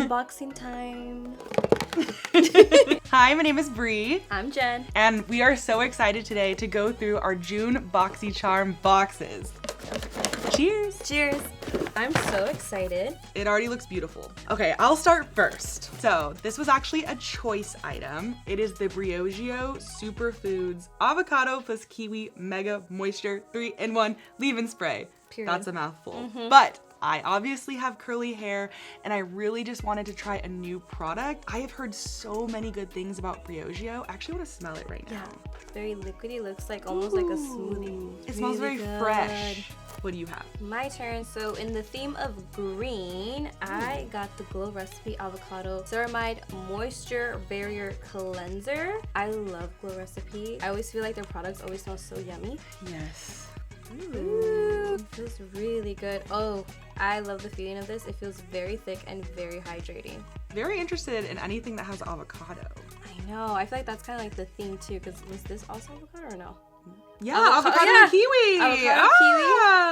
Unboxing time. Hi, my name is Bree. I'm Jen. And we are so excited today to go through our June BoxyCharm boxes. Cheers. Cheers. I'm so excited. It already looks beautiful. Okay, I'll start first. So this was actually a choice item. It is the Briogeo Superfoods Avocado plus Kiwi Mega Moisture 3-in-1 Leave-In Spray. Period. That's a mouthful. But I obviously have curly hair and I really just wanted to try a new product. I have heard so many good things about Briogeo. I actually want to smell it right now. Yeah, very liquidy. Looks like almost like a smoothie. It smells very good. fresh. What do you have? My turn. So in the theme of green, I got the Glow Recipe Avocado Ceramide Moisture Barrier Cleanser. I love Glow Recipe. I always feel like their products always smell so yummy. Yes. Ooh, it feels really good. Oh, I love the feeling of this. It feels very thick and very hydrating. Very interested in anything that has avocado. I know. I feel like that's kind of like the theme too, because was this also avocado or no? Yeah, avocado and kiwi. Avocado kiwi.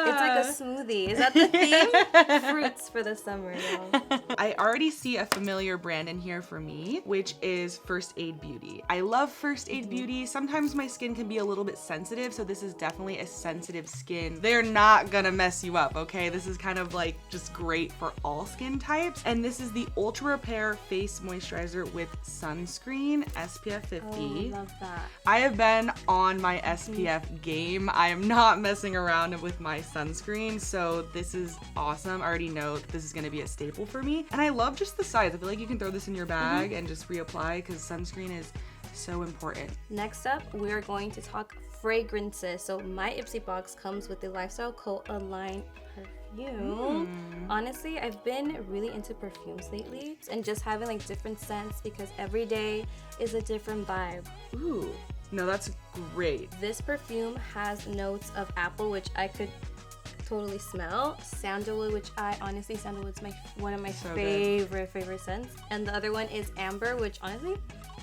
It's like a smoothie. Is that the theme? Fruits for the summer, y'all. I already see a familiar brand in here for me, which is First Aid Beauty. I love First Aid Beauty. Sometimes my skin can be a little bit sensitive, so this is definitely a sensitive skin. They're not gonna mess you up, okay? This is kind of like just great for all skin types. And this is the Ultra Repair Face Moisturizer with Sunscreen, SPF 50. Oh, love that. I have been on my SPF game. I am not messing around with my sunscreen, so this is awesome. I already know this is going to be a staple for me. And I love just the size. I feel like you can throw this in your bag and just reapply because sunscreen is so important. Next up, we're going to talk fragrances. So my IPSY box comes with the Lifestyle Co. Align perfume. Honestly, I've been really into perfumes lately and just having like different scents because every day is a different vibe. Ooh. No, that's great. This perfume has notes of apple, which I could totally smell. Sandalwood, which sandalwood's one of my favorite scents. And the other one is amber, which honestly,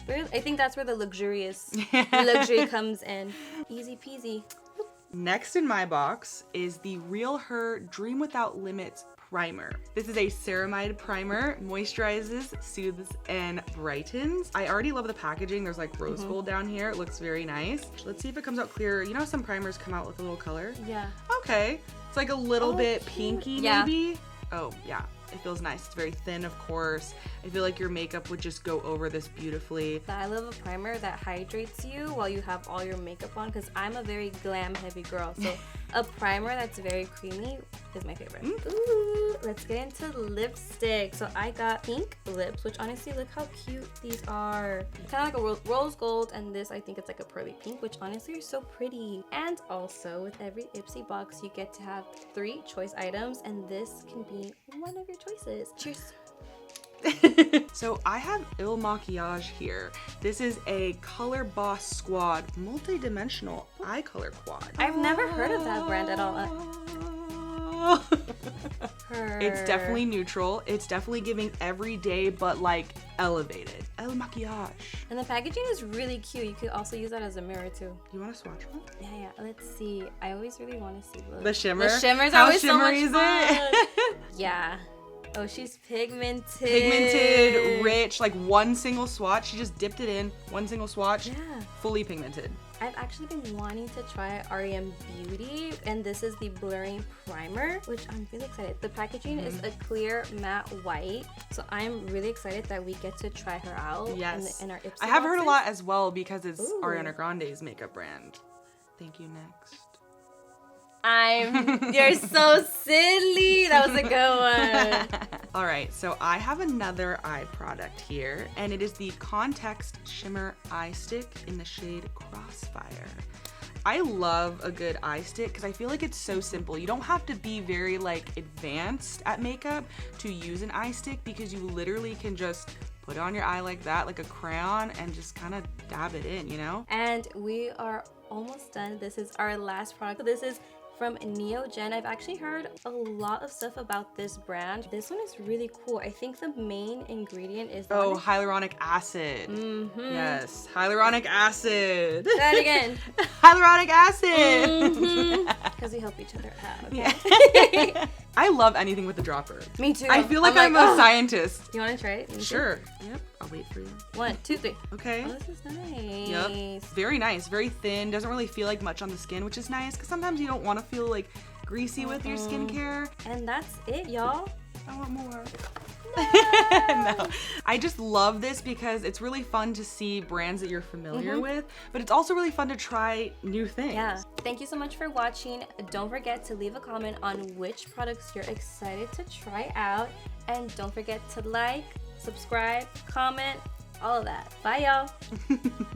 I think that's where the luxury comes in. Easy peasy. Next in my box is the Real Her Dream Without Limits primer. This is a ceramide primer, moisturizes, soothes, and brightens. I already love the packaging. There's like rose gold down here. It looks very nice. Let's see if it comes out clear. You know how some primers come out with a little color? Yeah. Okay. It's like a little bit cute. pinky Yeah. maybe. Oh yeah, it feels nice. It's very thin, of course. I feel like your makeup would just go over this beautifully. I love a primer that hydrates you while you have all your makeup on because I'm a very glam heavy girl. So a primer that's very creamy is my favorite. Ooh, let's get into lipstick. So I got pink lips, which honestly, look how cute these are. Kind of like a rose gold, and this I think it's like a pearly pink, which honestly are so pretty. And also with every IPSY box, you get to have 3 choice items, and this can be one of your choices. Cheers. So I have Il Maquillage here. This is a Color Boss Squad multi-dimensional eye color quad. I've never heard of that brand at all. It's definitely neutral. It's definitely giving everyday, but like elevated. Il Maquillage. And the packaging is really cute. You could also use that as a mirror too. You want to swatch one? Yeah. Let's see. I always really want to see the shimmer. The shimmers are How always so much shimmery is fun. it? Yeah. Oh, she's pigmented. Pigmented, rich, like one single swatch. She just dipped it in, one single swatch. Yeah. Fully pigmented. I've actually been wanting to try REM Beauty, and this is the Blurring Primer, which I'm really excited. The packaging is a clear matte white, so I'm really excited that we get to try her out. Yes. in our IPSY I have heard a boxes. lot as well because it's Ooh. Ariana Grande's makeup brand. Thank you, next. You're so silly. That was a good one. All right, so I have another eye product here, and it is the Context Shimmer Eye Stick in the shade Crossfire. I love a good eye stick because I feel like it's so simple. You don't have to be very like advanced at makeup to use an eye stick because you literally can just put it on your eye like that, like a crayon, and just kind of dab it in, you know? And we are almost done. This is our last product. This is from Neogen. I've actually heard a lot of stuff about this brand. This one is really cool. I think the main ingredient is hyaluronic acid. Yes, hyaluronic acid. Say that again. Hyaluronic acid. Because we help each other out. Okay? Yeah. I love anything with a dropper. Me too. I feel like I'm a scientist. You want to try it? Sure. Yep. I'll wait for you. 1, 2, 3. Okay. Oh, this is nice. Yep. Very nice. Very thin. Doesn't really feel like much on the skin, which is nice because sometimes you don't want to feel like greasy with your skincare. And that's it, y'all. I want more. No. I just love this because it's really fun to see brands that you're familiar with, but it's also really fun to try new things. Yeah. Thank you so much for watching. Don't forget to leave a comment on which products you're excited to try out. And don't forget to like, subscribe, comment, all of that. Bye, y'all.